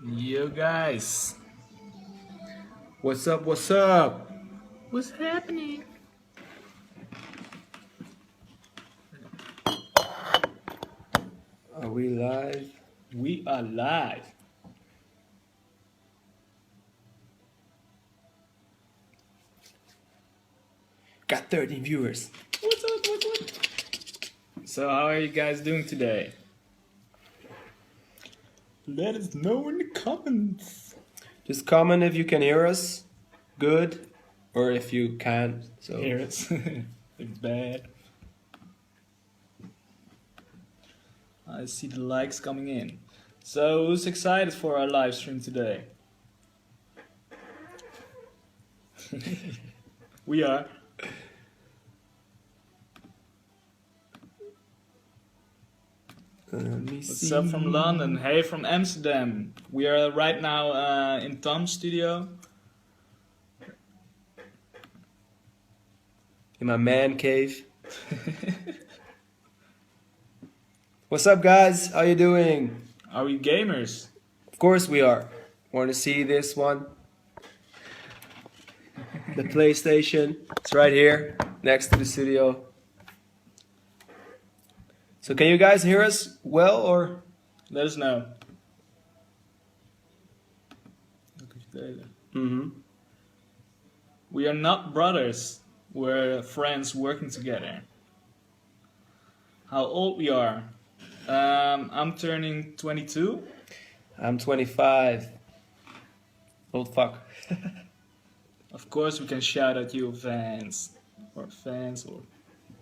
Yo guys, What's up? What's up? what's happening? Are we live? We are live. Got 13 viewers. What's up? So how are you guys doing today? Let us know in the comments. Just comment if you can hear us good or if you can't. So Hear it. It's bad. I see the likes coming in. So who's excited for our live stream today? We are. What's up from London? Hey from Amsterdam. We are right now in Tom's studio. In my man cave. What's up, guys? How you doing? Are we gamers? Of course we are. Want to see this one? The PlayStation. It's right here next to the studio. So can you guys hear us well or? Let us know. Mm-hmm. We are not brothers. We're friends working together. How old we are? I'm turning 22. I'm 25. Old fuck. Of course, we can shout at you fans or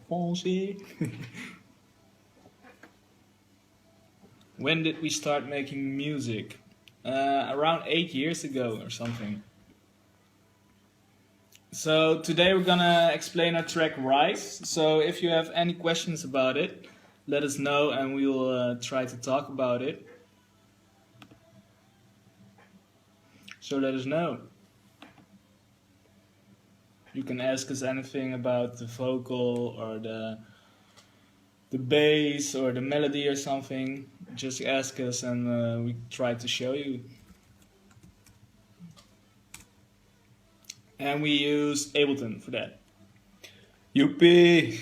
Fonzie. When did we start making music? Around 8 years ago or something. So today we're gonna explain our track Rise. So if you have any questions about it, let us know and we will try to talk about it. So let us know. You can ask us anything about the vocal or the bass or the melody or something. Just ask us and we try to show you. And we use Ableton for that. Youpie!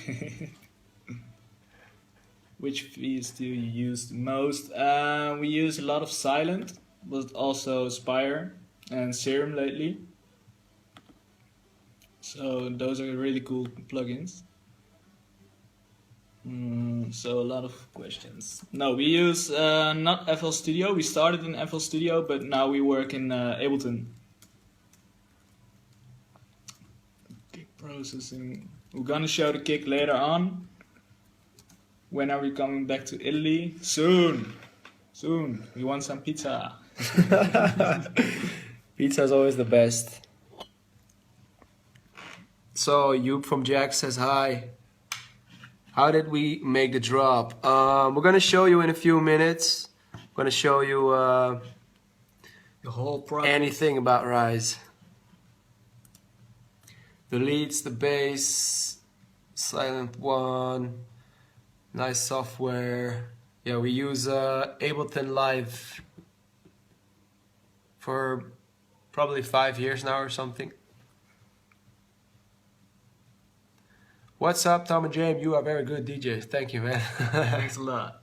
Which fees do you use the most? We use a lot of Silent, but also Spire and Serum lately. So those are really cool plugins. So a lot of questions. No, we use not FL Studio. We started in FL Studio, but now we work in Ableton. Kick processing. We're gonna show the kick later on. When are we coming back to Italy? Soon. Soon. We want some pizza. Pizza's always the best. So, Yoop from Jack says hi. How did we make the drop? We're gonna show you in a few minutes. I'm gonna show you The whole project. anything about Rise. The leads, the bass, Silent One, nice software. Yeah, we use Ableton Live for probably 5 years now or something. What's up, Tom and Jame? You are very good DJs. Thank you, man. Thanks a lot.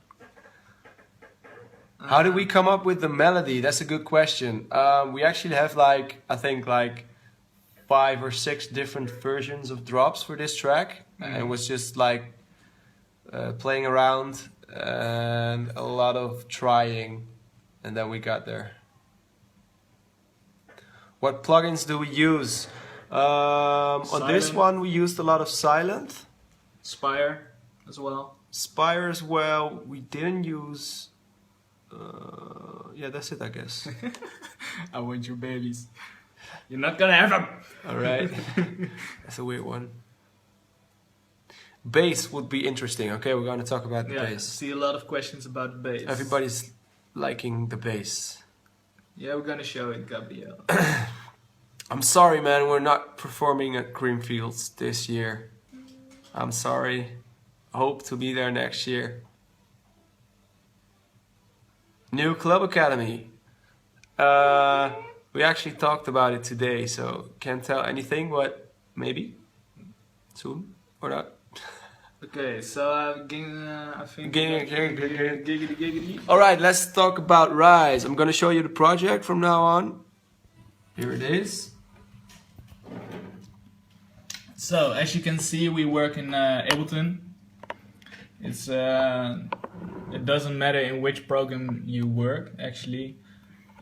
How did we come up with the melody? That's a good question. We actually have I think 5 or 6 different versions of drops for this track. And it was just playing around and a lot of trying. And then we got there. What plugins do we use? On this Silent. one we used a lot of Silent. Spire as well. Spire as well. We didn't use... yeah, that's it, I guess. I want your babies. You're not gonna have them. Alright. That's a weird one. Bass would be interesting. Okay, we're going to talk about the Yeah, bass. see a lot of questions about the bass. Everybody's liking the bass. Yeah, we're gonna show it, Gabriel. I'm sorry, man, we're not performing at Greenfields this year. I'm sorry. Hope to be there next year. New Club Academy. We actually talked about it today, so can't tell anything, but maybe soon or not. Okay, so I think. Giggity. Alright, let's talk about Rise. I'm gonna show you the project from now on. Here it is. So as you can see, we work in Ableton. It's it doesn't matter in which program you work. Actually,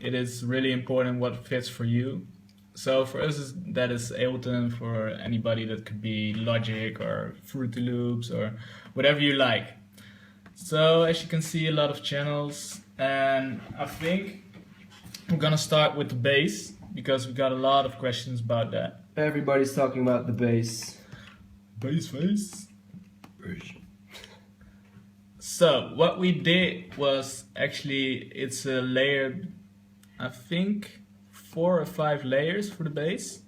it is really important what fits for you. So for us, that is Ableton. For anybody, that could be Logic or Fruity Loops or whatever you like. So as you can see, a lot of channels, and I think we're gonna start with the bass because we got a lot of questions about that. Everybody's talking about the bass. Bass face. So what we did was actually, it's a layered, I think 4 or 5 layers for the bass.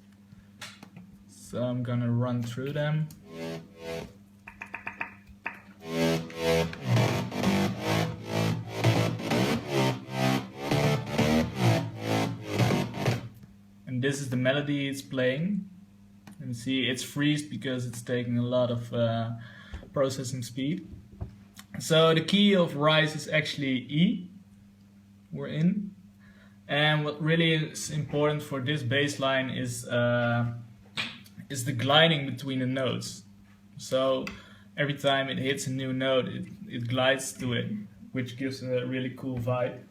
So I'm gonna run through them. And this is the melody it's playing. And see, it's freezed because it's taking a lot of processing speed. So the key of Rise is actually E. We're in. And what really is important for this bass line is the gliding between the notes. So every time it hits a new note, it glides to it, which gives a really cool vibe.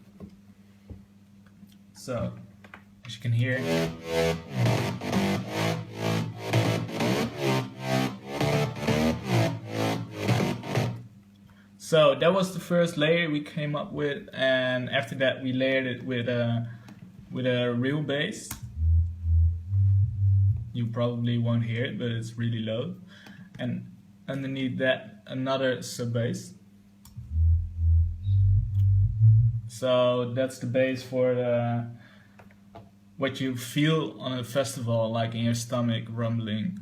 So, as you can hear. So that was the first layer we came up with, and after that we layered it with a real bass. You probably won't hear it, but it's really low. And underneath that, another sub bass. So that's the bass for what you feel on a festival, like in your stomach rumbling.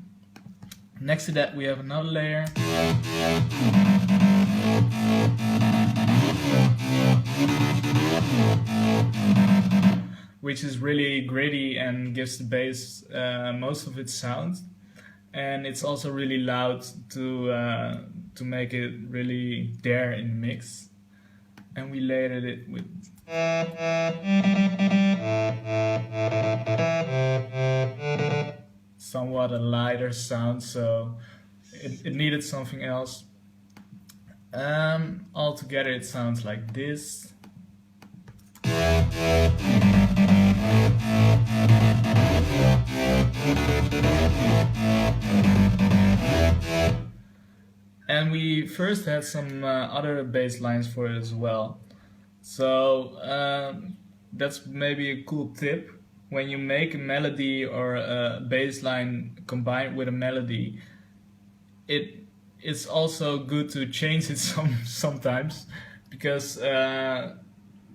Next to that we have another layer. Which is really gritty and gives the bass most of its sound, and it's also really loud to make it really there in the mix. And we layered it with somewhat a lighter sound, so it needed something else. Altogether it sounds like this. And we first had some other bass lines for it as well. So that's maybe a cool tip. When you make a melody or a bass line combined with a melody, it's also good to change it sometimes, because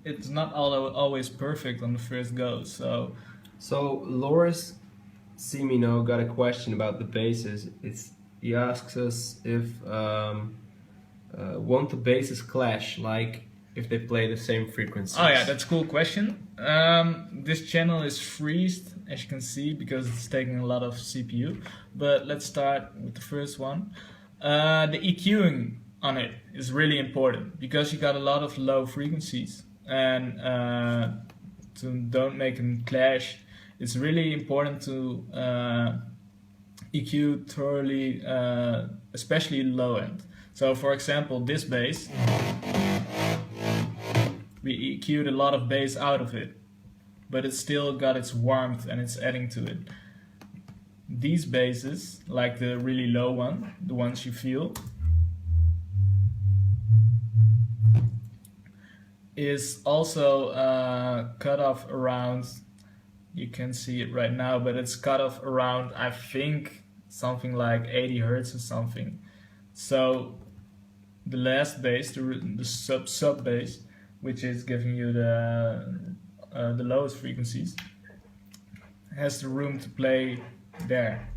it's not always perfect on the first go. So Loris Simino got a question about the basses. He asks us if won't the basses clash, like if they play the same frequencies? Oh yeah, that's a cool question. This channel is freezed, as you can see, because it's taking a lot of CPU. But let's start with the first one. The EQing on it is really important, because you got a lot of low frequencies, and to don't make them clash, it's really important to EQ thoroughly, especially low end. So for example, this bass, we EQ'd a lot of bass out of it, but it's still got its warmth and it's adding to it. These basses, like the really low one, the ones you feel, is also cut off around, you can see it right now, but it's cut off around, I think, something like 80 Hertz or something. So the last bass, the sub bass, which is giving you the lowest frequencies, has the room to play there.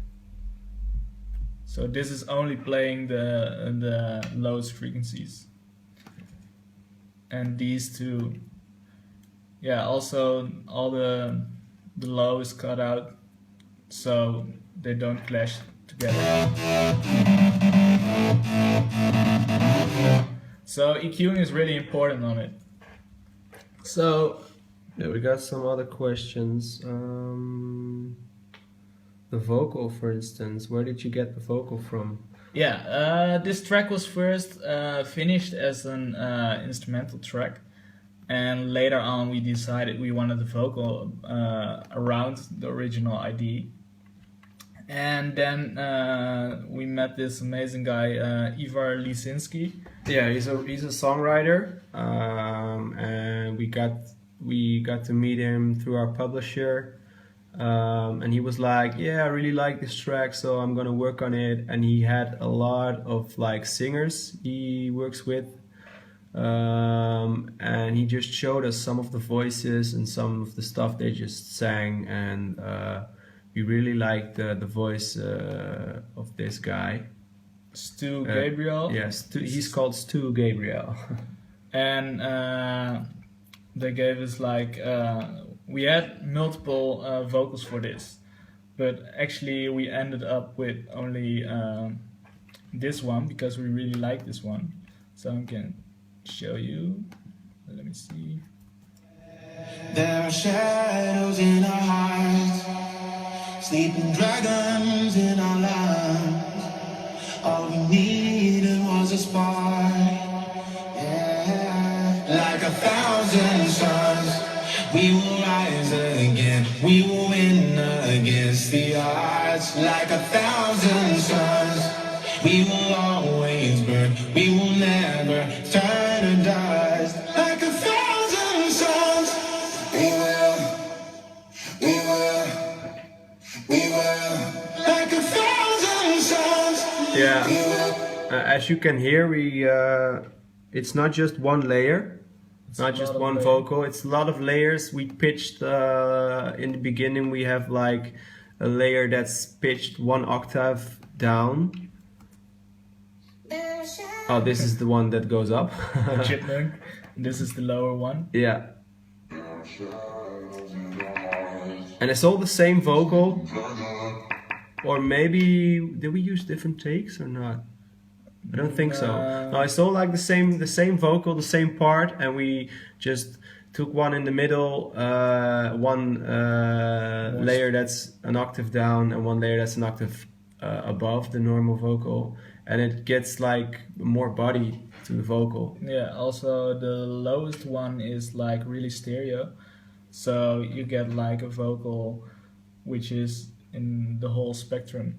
So this is only playing the lowest frequencies, and these two Yeah, also all the low is cut out so they don't clash together. So EQing is really important on it. So Yeah, we got some other questions. The vocal, for instance, where did you get the vocal from? yeah, this track was first finished as an instrumental track, and later on we decided we wanted the vocal around the original ID. And then we met this amazing guy, Ivar Lisinski. Yeah, he's a songwriter, and we got to meet him through our publisher, and he was like, "Yeah, I really like this track, so I'm gonna work on it." And he had a lot of like singers he works with, and he just showed us some of the voices and some of the stuff they just sang, and we really liked the voice of this guy. Stu Gabriel. Yes, he's called Stu Gabriel. And they gave us like we had multiple vocals for this, but actually we ended up with only this one because we really like this one. So I can show you. Let me see. There are shadows in our hearts, sleeping dragons in our lives. All we needed was a spark, yeah. Like 1,000 suns, we will rise again. We will win against the odds. Like 1,000 suns, we will always burn. We will never turn to dust. Like 1,000 suns, we will, we will, we will. Like 1,000 suns. Yeah, as you can hear, it's not just one layer, it's not just one vocal, it's a lot of layers. We pitched, in the beginning we have like a layer that's pitched 1 octave down. Oh, this is the one that goes up. Chipmunk. This is the lower one. Yeah. And it's all the same vocal. Or maybe did we use different takes or not? I don't think so. No, it's all like the same vocal, the same part, and we just took one in the middle, one layer that's an octave down, and one layer that's an octave above the normal vocal, and it gets like more body to the vocal. Yeah. Also, the lowest one is like really stereo, so you get like a vocal, which is in the whole spectrum.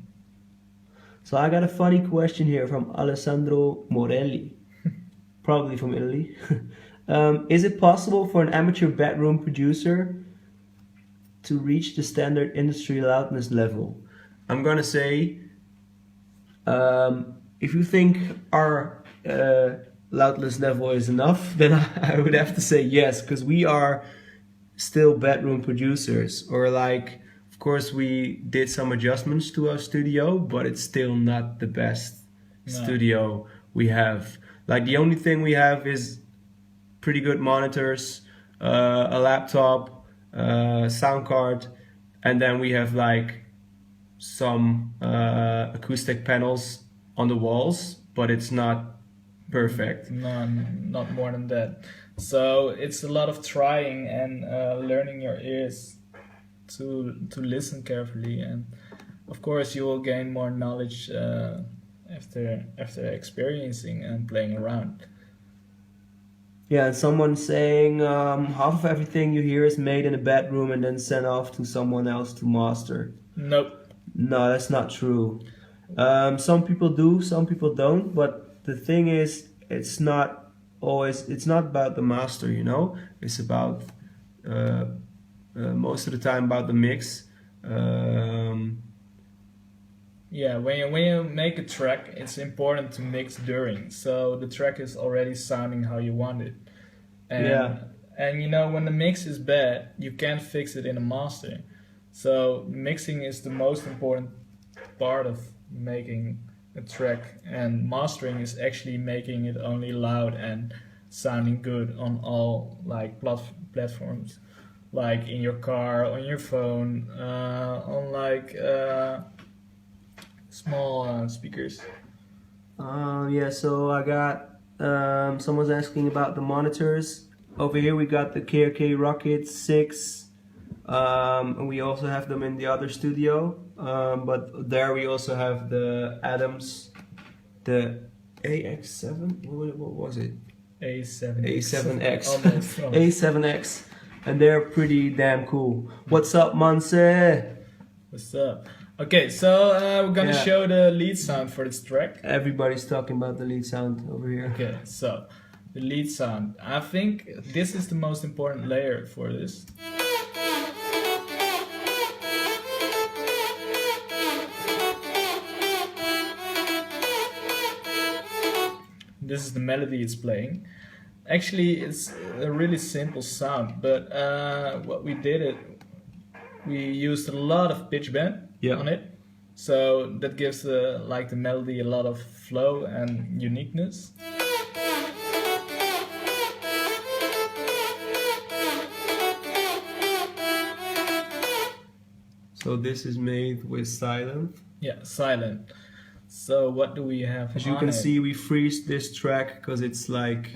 So I got a funny question here from Alessandro Morelli, probably from Italy. Is it possible for an amateur bedroom producer to reach the standard industry loudness level? I'm gonna say, if you think our loudness level is enough, then I would have to say yes, because we are still bedroom producers, or like, of course we did some adjustments to our studio, but it's still not the best studio we have. Like the only thing we have is pretty good monitors, a laptop, sound card, and then we have like some acoustic panels on the walls, but it's not perfect. No, not more than that. So it's a lot of trying and learning your ears to listen carefully, and of course you will gain more knowledge after experiencing and playing around. Yeah, and someone saying half of everything you hear is made in a bedroom and then sent off to someone else to master. Nope. No, that's not true. Some people do, some people don't, but the thing is, it's not about the master, you know? It's about, most of the time, about the mix. Yeah, when you make a track, it's important to mix during, so the track is already sounding how you want it. And, Yeah. And you know, when the mix is bad, you can't fix it in a master. So mixing is the most important part of making a track, and mastering is actually making it only loud and sounding good on all like platforms, like in your car, on your phone, on like small speakers. Yeah, so I got someone's asking about the monitors. Over here we got the KRK Rocket 6, and we also have them in the other studio. But there we also have the Adams, the AX7. What was it? A7. A7X. Almost. A7X, and they're pretty damn cool. What's up, Monse? What's up? Okay, so we're gonna Yeah. show the lead sound for this track. Everybody's talking about the lead sound over here. Okay, so the lead sound. I think this is the most important layer for this. This is the melody it's playing. Actually, it's a really simple sound, but what we did we used a lot of pitch bend Yeah. on it, so that gives like the melody a lot of flow and uniqueness. So this is made with silent. Yeah, silent. So what do we have? As you on can it? see, we freeze this track because it's like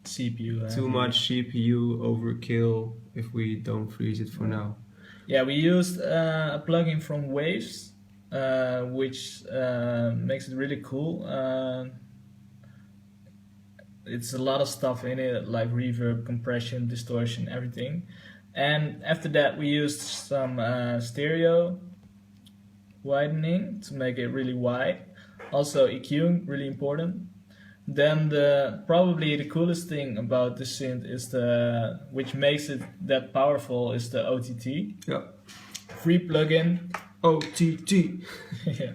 CPU. too much CPU overkill if we don't freeze it for now. Yeah, we used a plugin from Waves, which makes it really cool. It's a lot of stuff in it, like reverb, compression, distortion, everything. And after that, we used some stereo widening to make it really wide. Also EQing, really important. Then probably the coolest thing about the synth is which makes it that powerful, is the OTT. Yeah. Free plugin. OTT. Yeah.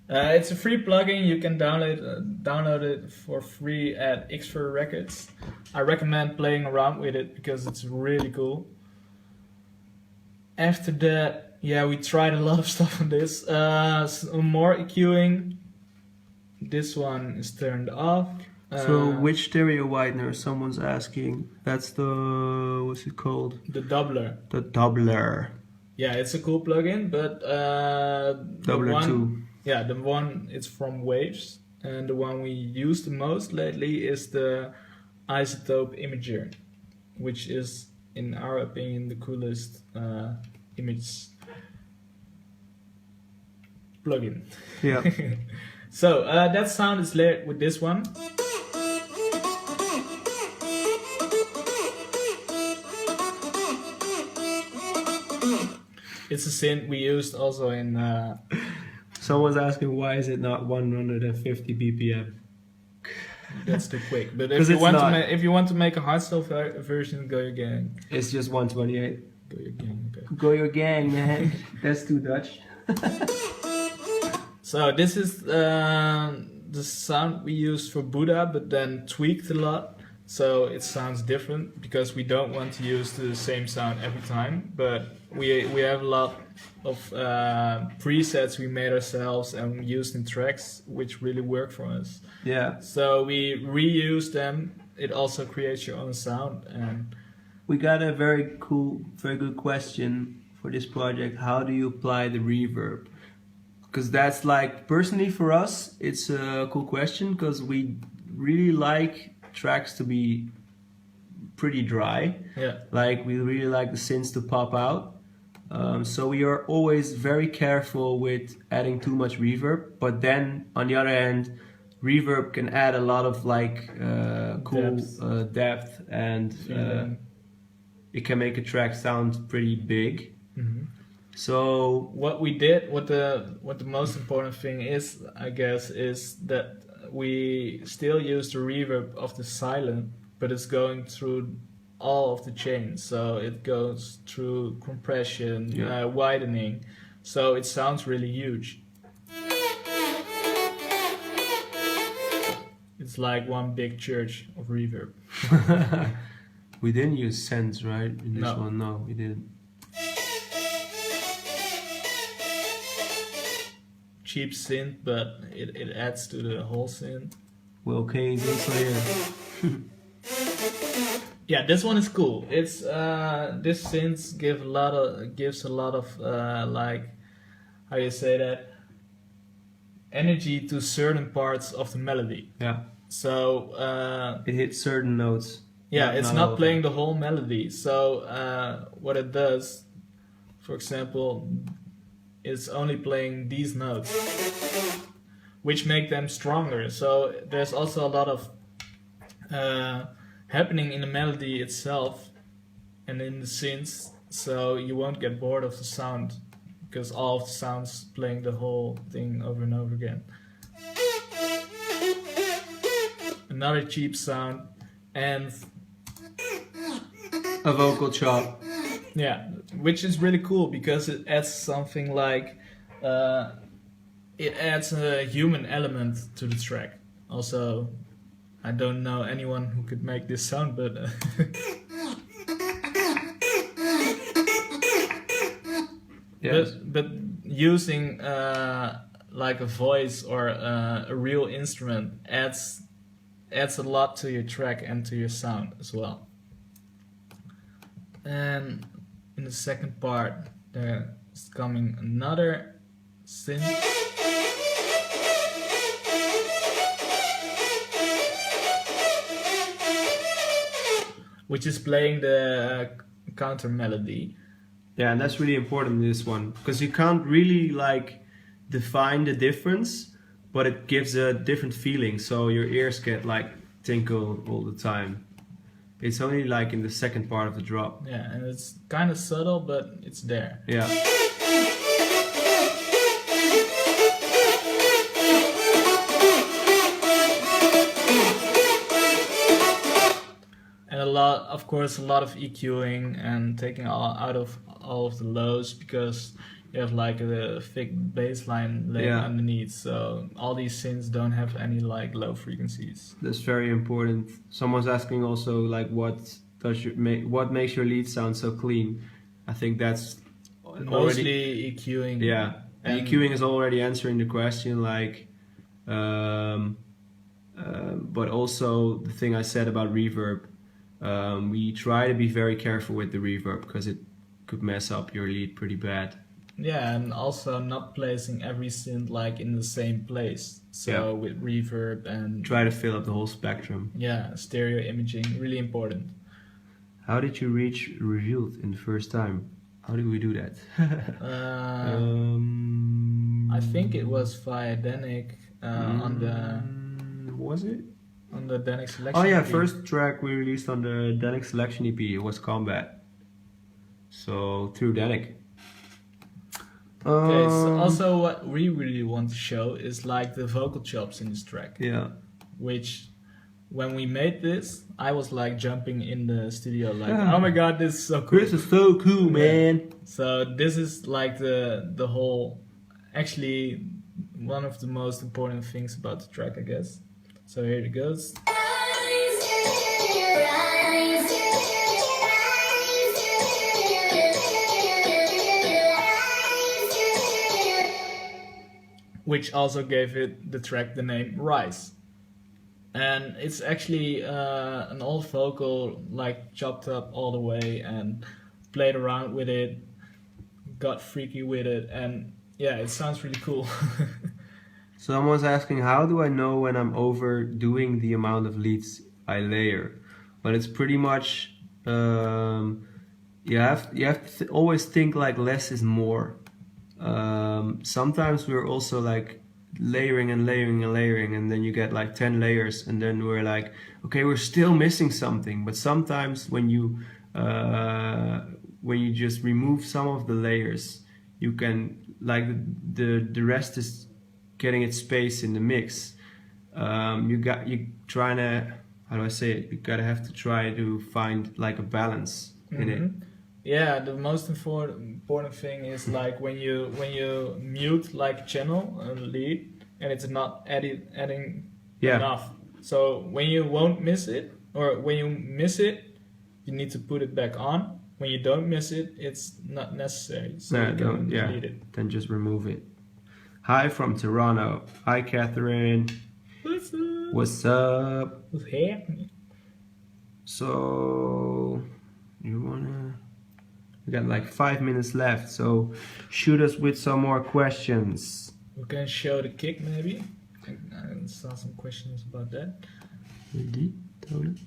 It's a free plugin. You can download it for free at Xfer Records. I recommend playing around with it because it's really cool. After that, yeah, we tried a lot of stuff on this. Some more EQing. This one is turned off. So which stereo widener? Someone's asking. That's the, what's it called? The doubler. The doubler. Yeah, it's a cool plugin, but Doubler 2. Yeah, the one it's from Waves, and the one we use the most lately is the Isotope Imager, which is, in our opinion, the coolest image plugin. Yeah. So that sound is layered with this one. It's a synth we used also in. Someone's asking why is it not 150 BPM? That's too quick. But 'Cause if you it's want not. if you want to make a hardstyle version, go your gang. It's just 128. Go your gang. Okay. Go your gang, man. That's too Dutch. So this is the sound we used for Buddha, but then tweaked a lot. So it sounds different because we don't want to use the same sound every time. But we have a lot of presets we made ourselves and used in tracks, which really work for us. Yeah. So we reuse them. It also creates your own sound. And We got a very good question for this project. How do you apply the reverb? Because that's like, personally for us, it's a cool question because we really like tracks to be pretty dry. yeah. Like we really like the synths to pop out. So we are always very careful with adding too much reverb. But then on the other hand, reverb can add a lot of like cool depth and it can make a track sound pretty big. Mm-hmm. So What we did, what the most important thing is, I guess, is that we still use the reverb of the silent, but it's going through all of the chains. So it goes through compression, widening. So it sounds really huge. It's like one big church of reverb. we didn't use sense, right? In this No. one, no, we didn't. Cheap synth, but it adds to the whole synth. Well, okay, this here. Yeah, this one is cool. It's this synth gives a lot of like, how you say that, energy to certain parts of the melody. Yeah. So It hits certain notes. yeah, it's not all playing of the whole melody. So what it does, for example, it's only playing these notes, which make them stronger. So there's also a lot of happening in the melody itself and in the synths, so you won't get bored of the sound because all of the sounds playing the whole thing over and over again. Another cheap sound, and A vocal chop. yeah, which is really cool because it adds something like it adds a human element to the track. Also, I don't know anyone who could make this sound, but Yes. but using like a voice or a real instrument adds a lot to your track and to your sound as well. And in the second part, there's coming another synth. Which is playing the counter melody. Yeah, and that's really important in this one because you can't really like define the difference, but it gives a different feeling. So your ears get like tinkle all the time. It's only like in the second part of the drop. Yeah, and it's kind of subtle, but it's there. Yeah. And of course, a lot of EQing and taking out of all of the lows because you have like a thick bass line laying Yeah. underneath. So all these synths don't have any like low frequencies. That's very important. Someone's asking also like what makes your lead sound so clean? I think that's already, Mostly EQing. yeah. And EQing is already answering the question like but also the thing I said about reverb. We try to be very careful with the reverb because it could mess up your lead pretty bad. Yeah, and also not placing every synth like in the same place. So Yeah. with reverb and Try to fill up the whole spectrum. yeah, stereo imaging, really important. How did you reach revealed in the first time? How did we do that? I think it was via Danik on Was it? the Danik selection. Oh yeah, EP. first track we released on the Danik Selection EP was Combat. So through Danik. Okay, so also what we really want to show is like the vocal chops in this track, Yeah. which when we made this, I was like jumping in the studio like, Yeah. oh my god, this is so cool. This is so cool, man. So this is like the whole, actually one of the most important things about the track, I guess. So here it goes. Which also gave the track the name Rise. And it's actually an old vocal, like chopped up all the way and played around with it, got freaky with it, and yeah, it sounds really cool. Someone's asking, how do I know when I'm overdoing the amount of leads I layer? But it's pretty much you have to always think like less is more. Sometimes we're also like layering and layering and layering, and then you get like 10 layers, and then we're like, okay, we're still missing something. But sometimes when you just remove some of the layers, you can like the rest is getting its space in the mix. You trying to, how do I say it? You have to try to find like a balance in it. Yeah, the most important thing is like when you mute like a channel, a lead, and it's not adding Yeah. enough. So when you won't miss it, or when you miss it, you need to put it back on. When you don't miss it, it's not necessary. So No, you can don't, yeah. delete it. Then just remove it. Hi from Toronto. Hi Catherine. What's up? What's up? What's happening? So we got like 5 minutes left, so shoot us with some more questions. We can show the kick maybe. I saw some questions about that. Indeed, totally.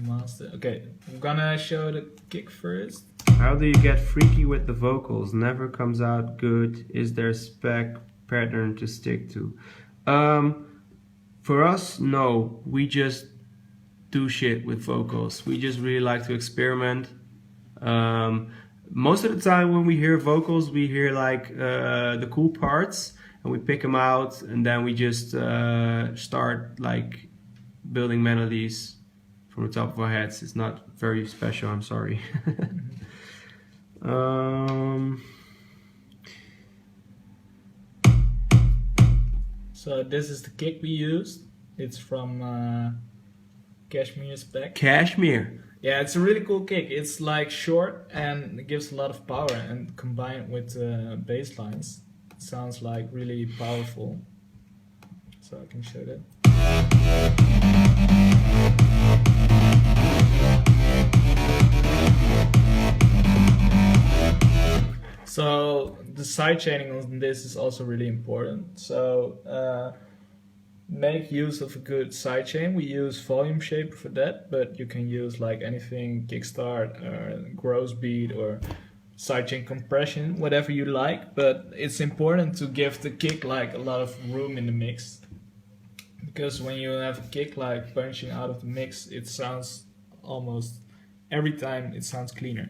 Master. Okay, I'm gonna show the kick first. How do you get freaky with the vocals? Never comes out good. Is there a spec pattern to stick to? For us, no. We just do shit with vocals. We just really like to experiment. Most of the time when we hear vocals, we hear like the cool parts and we pick them out, and then we just start like building melodies from the top of our heads. It's not very special, I'm sorry. So this is the kick we used. It's from Cashmere spec. Cashmere. Yeah, it's a really cool kick. It's like short and it gives a lot of power, and combined with bass lines, it sounds like really powerful. So I can show that. So the sidechaining on this is also really important. So make use of a good sidechain. We use volume shaper for that, but you can use like anything, kickstart or gross beat or sidechain compression, whatever you like. But it's important to give the kick like a lot of room in the mix, because when you have a kick like punching out of the mix, it sounds almost every time it sounds cleaner.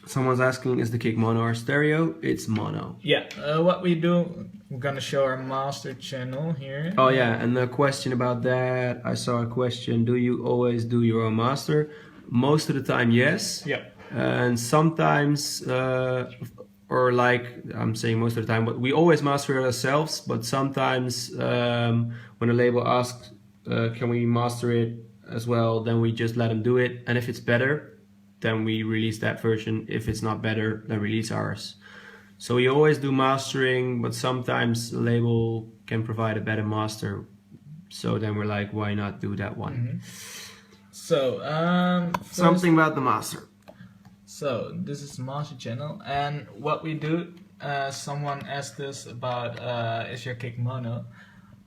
Someone's asking, is the kick mono or stereo? It's mono. Yeah, what we do, we're gonna show our master channel here. Oh yeah, and a question about that. I saw a question, do you always do your own master? Most of the time, yes. Yeah. And sometimes, or like I'm saying most of the time, but we always master it ourselves. But sometimes when a label asks, can we master it as well, then we just let them do it. And if it's better, then we release that version. If it's not better, then release ours. So we always do mastering, but sometimes a label can provide a better master. So then we're like, why not do that one? Mm-hmm. So first, something about the master. So this is the master channel, and what we do, someone asked us about is your kick mono.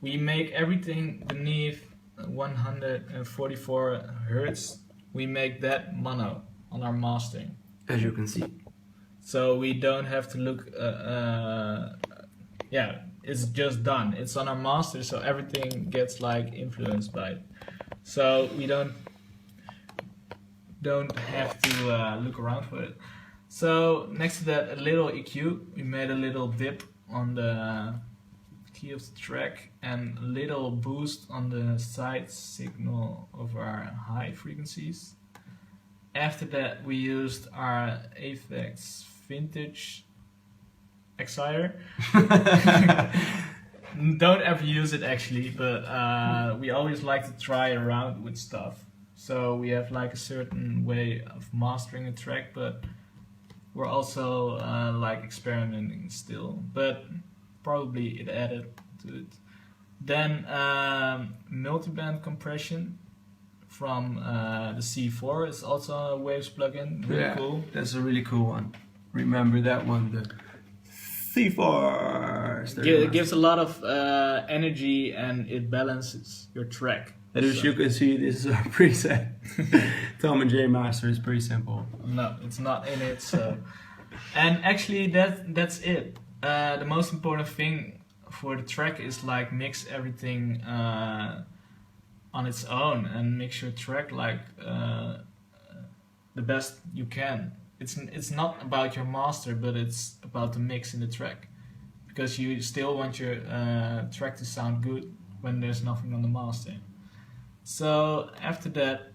We make everything beneath 144 hertz. We make that mono on our mastering, as you can see. So we don't have to look. Yeah, it's just done. It's on our master, so everything gets like influenced by it. So we don't have to look around for it. So next to that, a little EQ. We made a little dip on the key of the track and a little boost on the side signal of our high frequencies. After that, we used our Avex Vintage Exciter. Don't ever use it actually, but we always like to try around with stuff. So we have like a certain way of mastering a track, but we're also like experimenting still. But probably it added to it. Then multiband compression from the C4 is also a Waves plugin. Really cool. That's a really cool one. Remember that one, the C4. It gives a lot of energy and it balances your track. And as you can see, this is our preset. Tom and Jame Master is pretty simple. No, it's not in it. So, and actually, that's it. The most important thing for the track is like mix everything on its own and mix your track like the best you can. It's not about your master, but it's about the mix in the track, because you still want your track to sound good when there's nothing on the master. So after that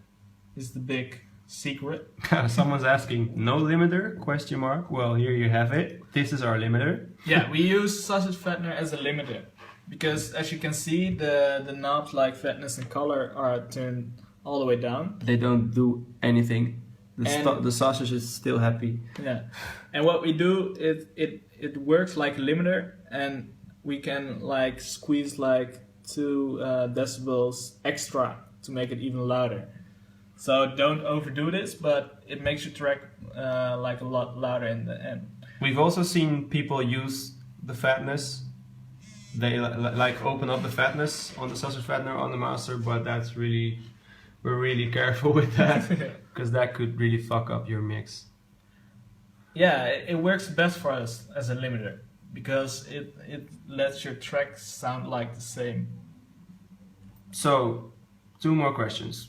is the big secret. Someone's asking, no limiter? Question mark. Well, here you have it. This is our limiter. Yeah, we use sausage fattener as a limiter, because as you can see, the knobs like fatness and color are turned all the way down. They don't do anything. The sausage is still happy. Yeah, and what we do, it works like a limiter, and we can like squeeze like 2 decibels extra to make it even louder. So don't overdo this, but it makes your track like a lot louder in the end. We've also seen people use the fatness. They like open up the fatness on the sausage fattener on the master, but that's really, we're really careful with that because that could really fuck up your mix. Yeah, it works best for us as a limiter because it lets your track sound like the same. So, 2 more questions.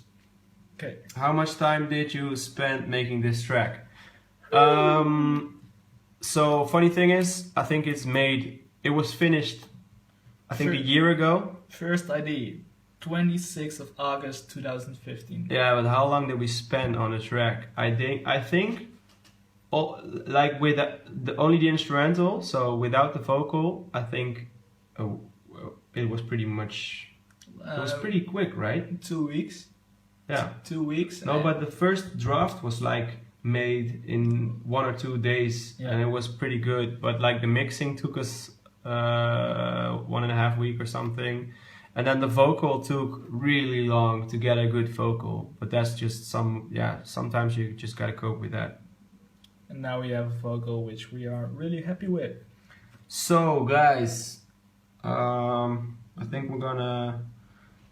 Okay. How much time did you spend making this track? So funny thing is, I think it was finished, I think a year ago. First ID, 26th of August 2015. Yeah, but how long did we spend on the track? I think, like with only the instrumental, so without the vocal, I think it was pretty much, it was pretty quick, right? 2 weeks. Yeah. 2 weeks. No, but the first draft was like made in 1 or 2 days, Yeah. and it was pretty good. But like the mixing took us 1.5 weeks or something, and then the vocal took really long to get a good vocal. But that's just sometimes you just gotta cope with that. And now we have a vocal which we are really happy with. So guys, I think we're gonna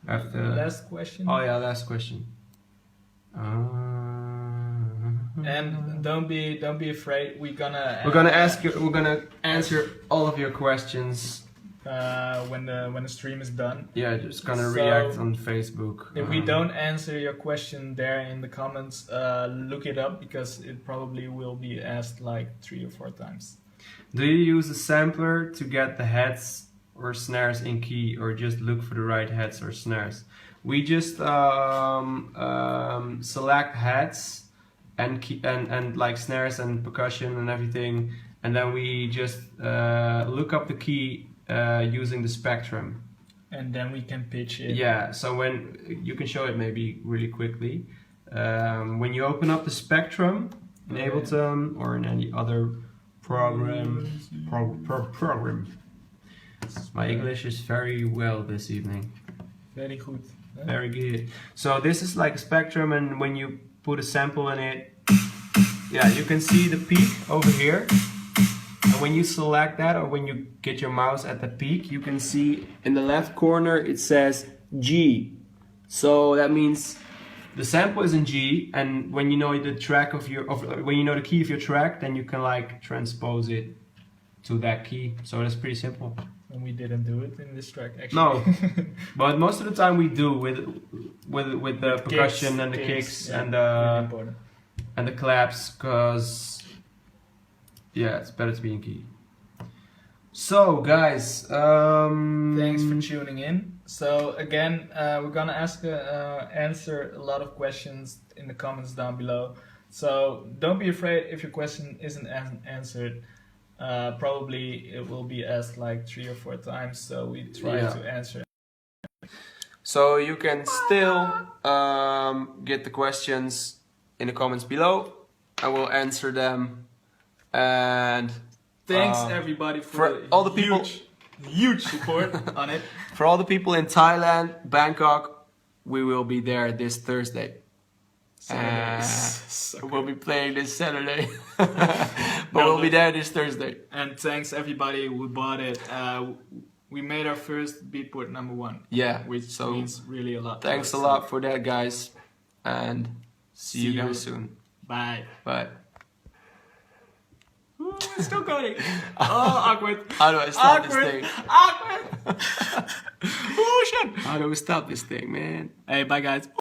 have to. Last question. Oh yeah, last question. And don't be afraid. We're gonna answer all of your questions. when the stream is done. Yeah, just gonna So, react on Facebook. If we don't answer your question there in the comments, look it up because it probably will be asked like 3 or 4 times. Do you use a sampler to get the heads or snares in key, or just look for the right heads or snares? We just select heads and key, and like snares and percussion and everything, and then we just look up the key using the spectrum. And then we can pitch it. Yeah, so when you can show it maybe really quickly, when you open up the spectrum in Ableton or in any other program. My English is very well this evening. Very good. Huh? Very good. So this is like a spectrum, and when you put a sample in it, yeah, you can see the peak over here. And when you select that, or when you get your mouse at the peak, you can see in the left corner it says G. So that means the sample is in G, and when you know the track when you know the key of your track, then you can like transpose it to that key. So that's pretty simple. And we didn't do it in this track actually. No, but most of the time we do with the percussion and the kicks yeah, and really important. and the claps, because yeah, it's better to be in key. So guys, Thanks for tuning in. So again, we're gonna answer a lot of questions in the comments down below. So don't be afraid if your question isn't answered. Probably it will be asked like 3 or 4 times, so we try to answer. So you can still get the questions in the comments below. I will answer them. And thanks everybody for all the people, huge support on it. For all the people in Thailand, Bangkok, we will be there this Thursday. We'll be playing this Saturday, but we'll be there this Thursday. And thanks everybody who bought it. We made our first Beatport #1. Yeah, which means really a lot. Thanks a lot for that, guys, and see you guys soon. Bye. Bye. Ooh, it's still going. Oh, awkward. How do I stop this thing? Awkward. Oh shit. How do we stop this thing, man? Hey, bye guys.